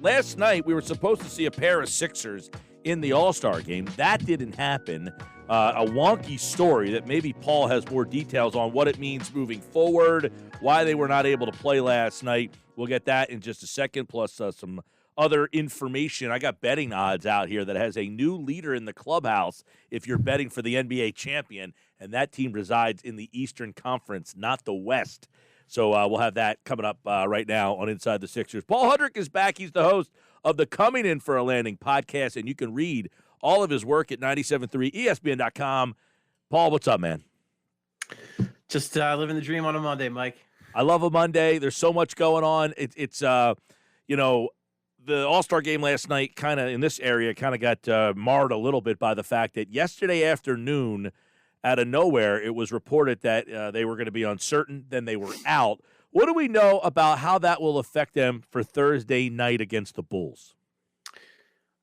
last night we were supposed to see a pair of Sixers in the All-Star game. That didn't happen. A wonky story that maybe Paul has more details on what it means moving forward, why they were not able to play last night. We'll get that in just a second, plus some other information. I got betting odds out here that has a new leader in the clubhouse if you're betting for the NBA champion, and that team resides in the Eastern Conference, not the West. So we'll have that coming up right now on Inside the Sixers. Paul Hudrick is back. He's the host of the Coming In for a Landing podcast, and you can read all of his work at 97.3ESPN.com. Paul, what's up, man? Just living the dream on a Monday, Mike. I love a Monday. There's so much going on. It's the All-Star game last night kind of in this area kind of got marred a little bit by the fact that yesterday afternoon, out of nowhere, it was reported that they were going to be uncertain, then they were out. What do we know about how that will affect them for Thursday night against the Bulls?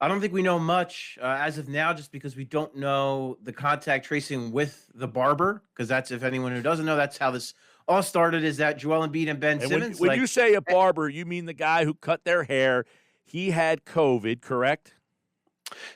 I don't think we know much as of now, just because we don't know the contact tracing with the barber, because that's, if anyone who doesn't know, that's how this all started, is that Joel Embiid and Ben Simmons. When you say a barber, you mean the guy who cut their hair. He had COVID, correct?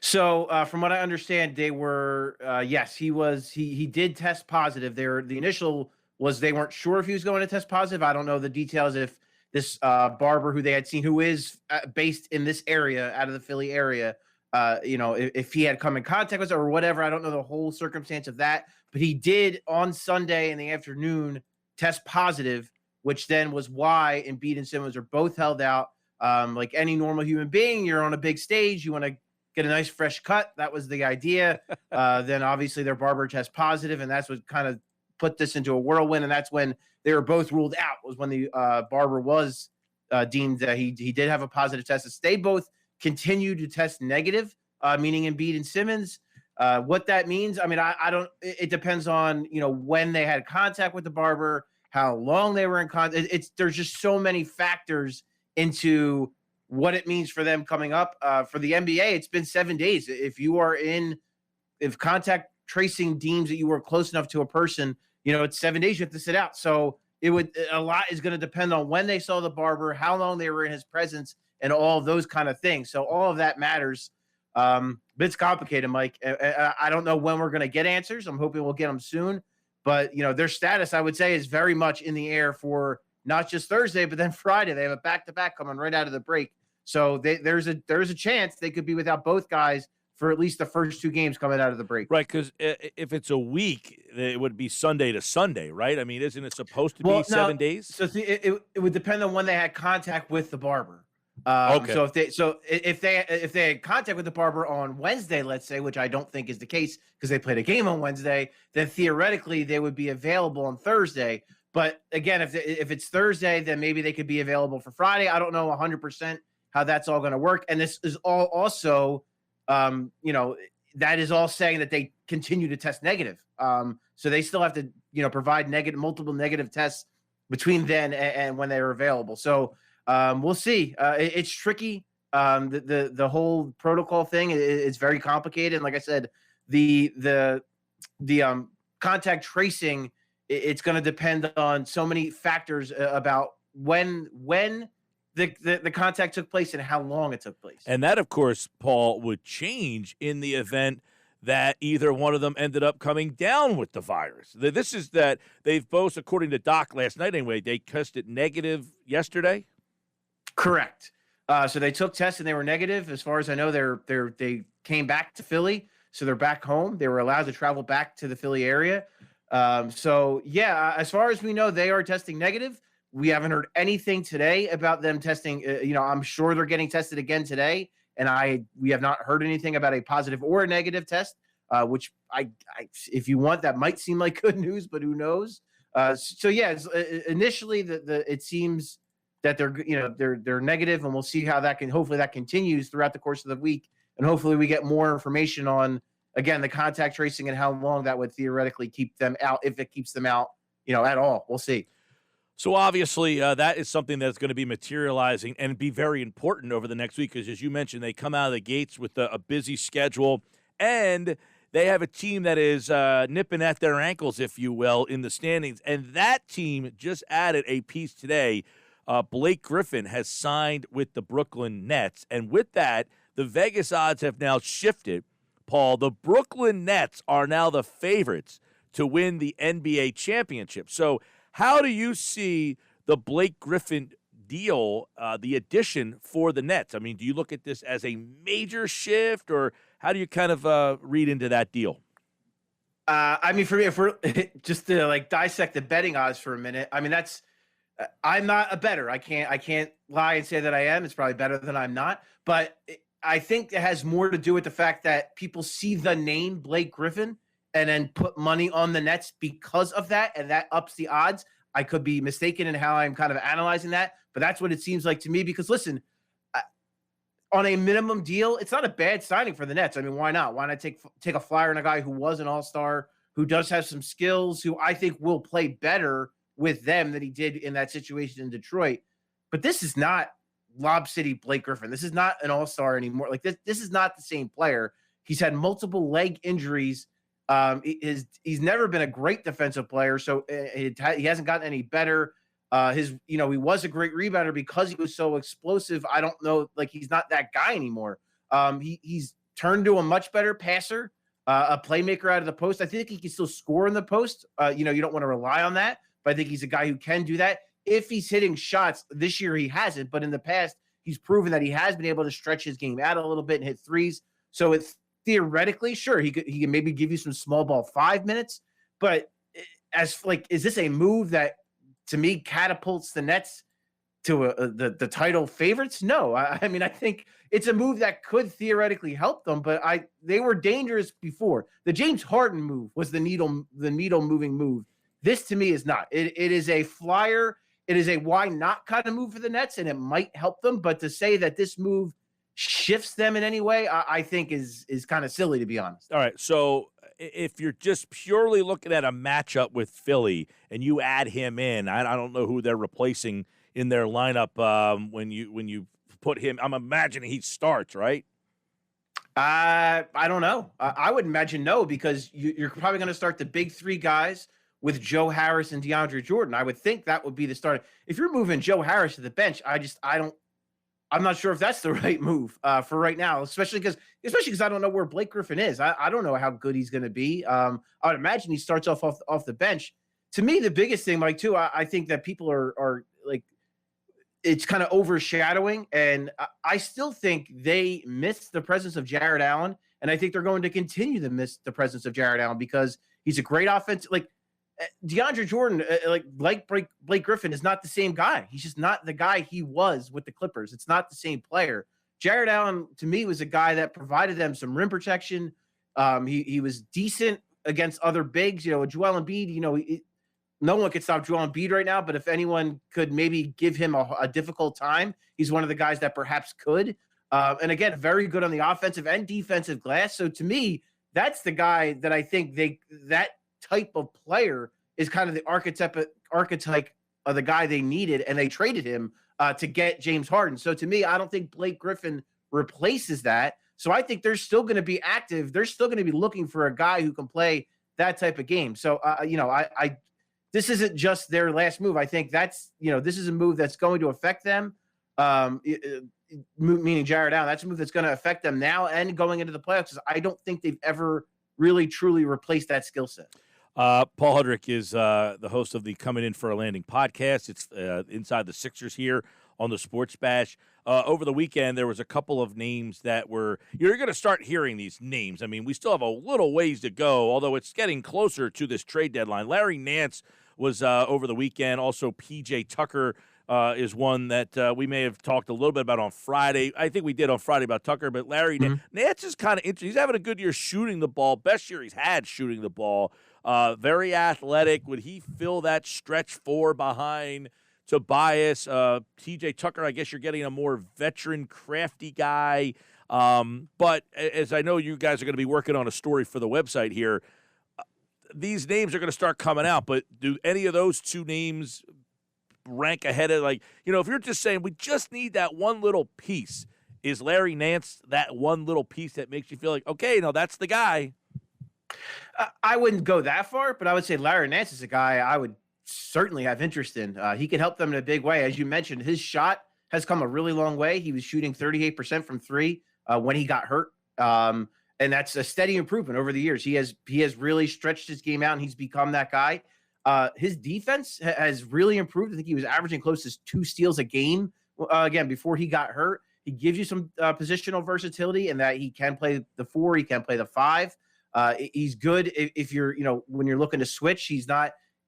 So from what I understand, they were, yes, he did test positive. The initial was they weren't sure if he was going to test positive. I don't know the details if this barber who they had seen, who is based in this area, out of the Philly area, if he had come in contact with it or whatever. I don't know the whole circumstance of that, but he did on Sunday in the afternoon test positive, which then was why Embiid and Simmons are both held out. Like any normal human being, you're on a big stage, you want to get a nice fresh cut. That was the idea. Then obviously their barber test positive, and that's what kind of put this into a whirlwind. And that's when they were both ruled out, was when the barber was deemed that he did have a positive test. They both continue to test negative, meaning Embiid and Simmons. What that means, I mean, I don't, it depends on, when they had contact with the barber, how long they were in contact. There's just so many factors into what it means for them coming up. For the NBA, it's been 7 days. If contact tracing deems that you were close enough to a person, it's 7 days you have to sit out. So a lot is going to depend on when they saw the barber, how long they were in his presence, and all of those kind of things. So all of that matters. But it's complicated, Mike. I don't know when we're going to get answers. I'm hoping we'll get them soon. But, their status, I would say, is very much in the air for not just Thursday, but then Friday. They have a back-to-back coming right out of the break. So there's a chance they could be without both guys for at least the first two games coming out of the break. Right, because if it's a week, it would be Sunday to Sunday, right? I mean, isn't it supposed to be 7 days? So it would depend on when they had contact with the barber. Okay. So if they had contact with the barber on Wednesday, let's say, which I don't think is the case because they played a game on Wednesday, then theoretically they would be available on Thursday. But again, if it's Thursday, then maybe they could be available for Friday. I don't know 100% how that's all going to work. And this is all also, that is all saying that they continue to test negative. So they still have to, provide multiple negative tests between then and when they are available. So we'll see. It's tricky. The whole protocol thing is very complicated. And like I said, the contact tracing, it's going to depend on so many factors about when the contact took place and how long it took place. And that, of course, Paul, would change in the event that either one of them ended up coming down with the virus. This is that they've both, according to Doc last night anyway, they tested negative yesterday? Correct. So they took tests and they were negative. As far as I know, they came back to Philly, so they're back home. They were allowed to travel back to the Philly area. As far as we know, they are testing negative. We haven't heard anything today about them testing. I'm sure they're getting tested again today, and we have not heard anything about a positive or a negative test. Which if you want, that might seem like good news, but who knows? Initially, it seems that they're negative, and we'll see how hopefully that continues throughout the course of the week, and hopefully we get more information on, again, the contact tracing and how long that would theoretically keep them out, if it keeps them out, at all. We'll see. So obviously that is something that's going to be materializing and be very important over the next week because, as you mentioned, they come out of the gates with a busy schedule, and they have a team that is nipping at their ankles, if you will, in the standings. And that team just added a piece today. Blake Griffin has signed with the Brooklyn Nets. And with that, the Vegas odds have now shifted. Paul, the Brooklyn Nets are now the favorites to win the NBA championship. So how do you see the Blake Griffin deal, the addition for the Nets? I mean, do you look at this as a major shift, or how do you kind of read into that deal? I mean, for me, if we're just to like dissect the betting odds for a minute, I mean, I'm not a bettor. I can't lie and say that I am. It's probably better than I'm not. But I think it has more to do with the fact that people see the name Blake Griffin and then put money on the Nets because of that, and that ups the odds. I could be mistaken in how I'm kind of analyzing that, but that's what it seems like to me. Because listen, on a minimum deal, it's not a bad signing for the Nets. I mean, why not? Why not take a flyer on a guy who was an all-star, who does have some skills, who I think will play better with them than he did in that situation in Detroit. But this is not Lob City Blake Griffin. This is not an all-star anymore. Like this is not the same player. He's had multiple leg injuries. He's never been a great defensive player, so he hasn't gotten any better. He was a great rebounder because he was so explosive. I don't know, like he's not that guy anymore. He's turned to a much better passer, a playmaker out of the post. I think he can still score in the post. You don't want to rely on that, but I think he's a guy who can do that. If he's hitting shots this year, he hasn't, but in the past, he's proven that he has been able to stretch his game out a little bit and hit threes. So it's theoretically, sure, he can maybe give you some small ball 5 minutes, but is this a move that to me catapults the Nets to the title favorites? No, I mean, I think it's a move that could theoretically help them, but they were dangerous before. The James Harden move was the needle moving move. This to me is not. It is a flyer. It is a why not kind of move for the Nets, and it might help them. But to say that this move shifts them in any way, I think is kind of silly, to be honest. All right, so if you're just purely looking at a matchup with Philly and you add him in, I don't know who they're replacing in their lineup when you put him. I'm imagining he starts, right? I don't know. I would imagine no, because you're probably going to start the big three guys with Joe Harris and DeAndre Jordan. I would think that would be the start. If you're moving Joe Harris to the bench, I'm not sure if that's the right move for right now, especially because I don't know where Blake Griffin is. I don't know how good he's going to be. I would imagine he starts off the bench. To me, the biggest thing, Mike, too, I think that people are like, it's kind of overshadowing, and I still think they miss the presence of Jared Allen, and I think they're going to continue to miss the presence of Jared Allen because he's a great offense. Like DeAndre Jordan, like Blake Griffin, is not the same guy. He's just not the guy he was with the Clippers. It's not the same player. Jared Allen, to me, was a guy that provided them some rim protection. He was decent against other bigs. Joel Embiid, no one could stop Joel Embiid right now, but if anyone could maybe give him a difficult time, he's one of the guys that perhaps could. And again, very good on the offensive and defensive glass. So to me, that's the guy that I think that type of player is kind of the archetype of the guy they needed, and they traded him to get James Harden. So to me, I don't think Blake Griffin replaces that. So I think they're still going to be active. They're still going to be looking for a guy who can play that type of game. So this isn't just their last move. I think this is a move that's going to affect them. Meaning Jared Allen, that's a move that's going to affect them now and going into the playoffs. I don't think they've ever really truly replaced that skill set. Paul Hudrick is the host of the Coming In for a Landing podcast. It's Inside the Sixers here on the Sports Bash. Over the weekend, there was a couple of names that you're going to start hearing these names. I mean, we still have a little ways to go, although it's getting closer to this trade deadline. Larry Nance was over the weekend. Also, P.J. Tucker is one that we may have talked a little bit about on Friday. I think we did on Friday about Tucker, but Larry Nance is kind of interesting. He's having a good year shooting the ball, best year he's had shooting the ball. Very athletic. Would he fill that stretch four behind Tobias? T.J. Tucker, I guess you're getting a more veteran, crafty guy. But as I know you guys are going to be working on a story for the website here, these names are going to start coming out. But do any of those two names rank ahead of, if you're just saying we just need that one little piece, is Larry Nance that one little piece that makes you feel like, okay, no, that's the guy? I wouldn't go that far, but I would say Larry Nance is a guy I would certainly have interest in. He could help them in a big way. As you mentioned, his shot has come a really long way. He was shooting 38% from three when he got hurt. And that's a steady improvement over the years. He has really stretched his game out, and he's become that guy. His defense has really improved. I think he was averaging close to 2 steals a game again before he got hurt. He gives you some positional versatility in that he can play the 4, he can play the 5. He's good if you're, when you're looking to switch.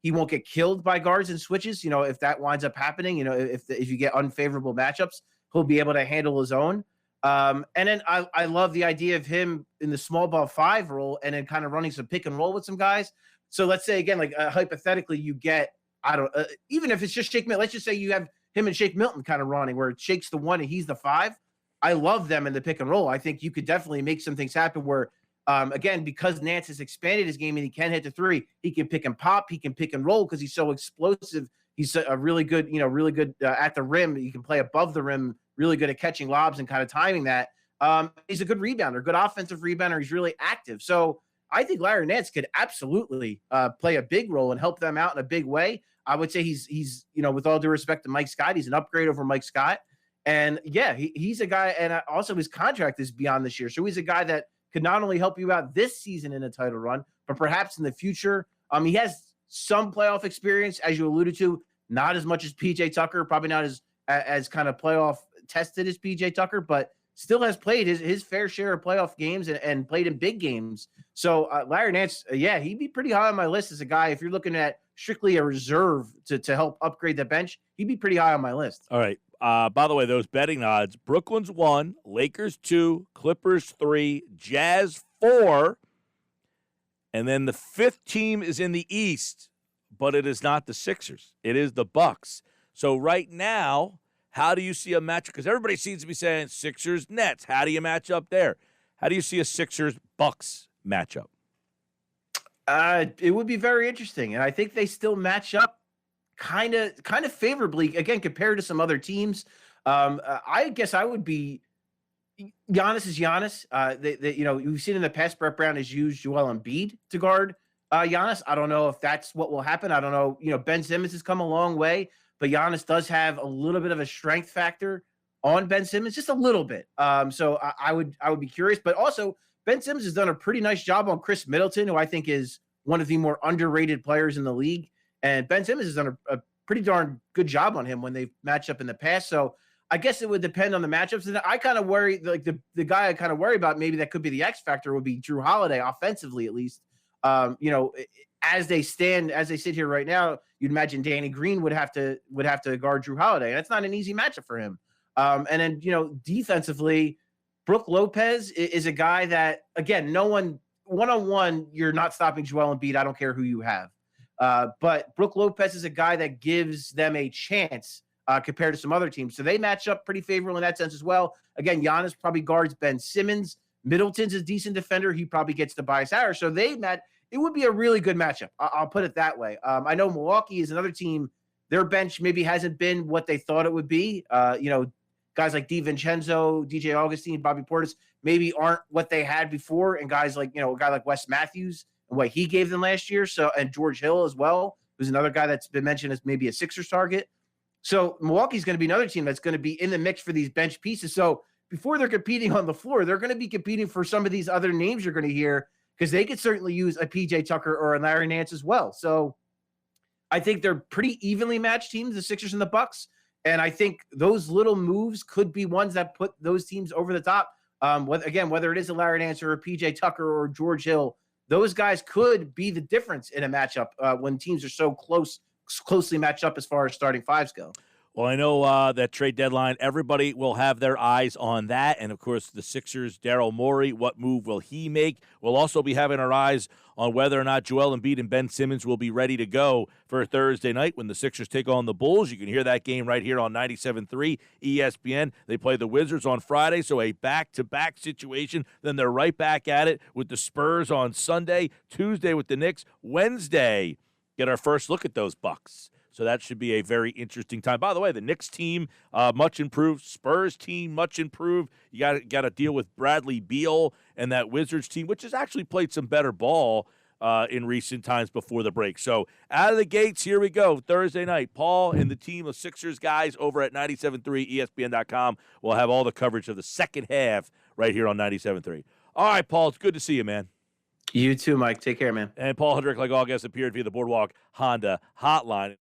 He won't get killed by guards and switches. If that winds up happening, if you get unfavorable matchups, he'll be able to handle his own. And then I love the idea of him in the small ball 5 role and then kind of running some pick and roll with some guys. So let's say again, like hypothetically, you get, even if it's just Shake Milton, let's just say you have him and Shake Milton kind of running where it Shake's the 1 and he's the 5. I love them in the pick and roll. I think you could definitely make some things happen where, again, because Nance has expanded his game and he can hit the 3, he can pick and pop, he can pick and roll because he's so explosive. He's a really good, really good at the rim. He can play above the rim, really good at catching lobs and kind of timing that. He's a good rebounder, good offensive rebounder. He's really active. So I think Larry Nance could absolutely play a big role and help them out in a big way. I would say he's with all due respect to Mike Scott, he's an upgrade over Mike Scott. And yeah, he's a guy, and also his contract is beyond this year. So he's a guy that could not only help you out this season in a title run, but perhaps in the future. He has some playoff experience, as you alluded to, not as much as PJ Tucker, probably not as kind of playoff tested as PJ Tucker, but still has played his fair share of playoff games and played in big games. So Larry Nance, he'd be pretty high on my list as a guy. If you're looking at strictly a reserve to help upgrade the bench, he'd be pretty high on my list. All right. By the way, those betting odds, Brooklyn's 1, Lakers 2, Clippers 3, Jazz 4, and then the 5th team is in the East, but it is not the Sixers. It is the Bucks. So right now, how do you see a matchup? Because everybody seems to be saying Sixers, Nets. How do you match up there? How do you see a Sixers-Bucks matchup? It would be very interesting, and I think they still match up kind of favorably, again, compared to some other teams. I guess I would be Giannis is Giannis. We've seen in the past Brett Brown has used Joel Embiid to guard Giannis. I don't know if that's what will happen. I don't know. Ben Simmons has come a long way, but Giannis does have a little bit of a strength factor on Ben Simmons, just a little bit. So I would be curious, but also Ben Simmons has done a pretty nice job on Chris Middleton, who I think is one of the more underrated players in the league. And Ben Simmons has done a pretty darn good job on him when they've matched up in the past. So I guess it would depend on the matchups. And I kind of worry, like the guy I kind of worry about, maybe that could be the X factor, would be Drew Holiday, offensively at least. As they sit here right now, you'd imagine Danny Green would have to guard Drew Holiday, and it's not an easy matchup for him. And then defensively, Brook Lopez is a guy that, again, no one-on-one, you're not stopping Joel Embiid. I don't care who you have. But Brook Lopez is a guy that gives them a chance compared to some other teams. So they match up pretty favorable in that sense as well. Again, Giannis probably guards Ben Simmons. Middleton's a decent defender. He probably gets Tobias Harris. So it would be a really good matchup. I'll put it that way. I know Milwaukee is another team. Their bench maybe hasn't been what they thought it would be. Guys like DiVincenzo, DJ Augustine, Bobby Portis maybe aren't what they had before. And guys like, a guy like Wes Matthews and what he gave them last year. So, and George Hill as well, who's another guy that's been mentioned as maybe a Sixers target. So Milwaukee's going to be another team that's going to be in the mix for these bench pieces. So before they're competing on the floor, they're going to be competing for some of these other names you're going to hear, because they could certainly use a PJ Tucker or a Larry Nance as well. So I think they're pretty evenly matched teams, the Sixers and the Bucks. And I think those little moves could be ones that put those teams over the top. Whether it is a Larry Nance or a PJ Tucker or George Hill, those guys could be the difference in a matchup when teams are so closely matched up as far as starting fives go. Well, I know that trade deadline, everybody will have their eyes on that. And, of course, the Sixers, Daryl Morey, what move will he make? We'll also be having our eyes on whether or not Joel Embiid and Ben Simmons will be ready to go for Thursday night when the Sixers take on the Bulls. You can hear that game right here on 97.3 ESPN. They play the Wizards on Friday, so a back-to-back situation. Then they're right back at it with the Spurs on Sunday, Tuesday with the Knicks, Wednesday. Get our first look at those Bucks. So that should be a very interesting time. By the way, the Knicks team, much improved. Spurs team, much improved. You got to deal with Bradley Beal and that Wizards team, which has actually played some better ball. in recent times before the break. So out of the gates, here we go. Thursday night, Paul and the team of Sixers guys over at 97.3 ESPN.com will have all the coverage of the second half right here on 97.3. All right, Paul, it's good to see you, man. You too, Mike. Take care, man. And Paul Hudrick, like all guests, appeared via the Boardwalk Honda hotline.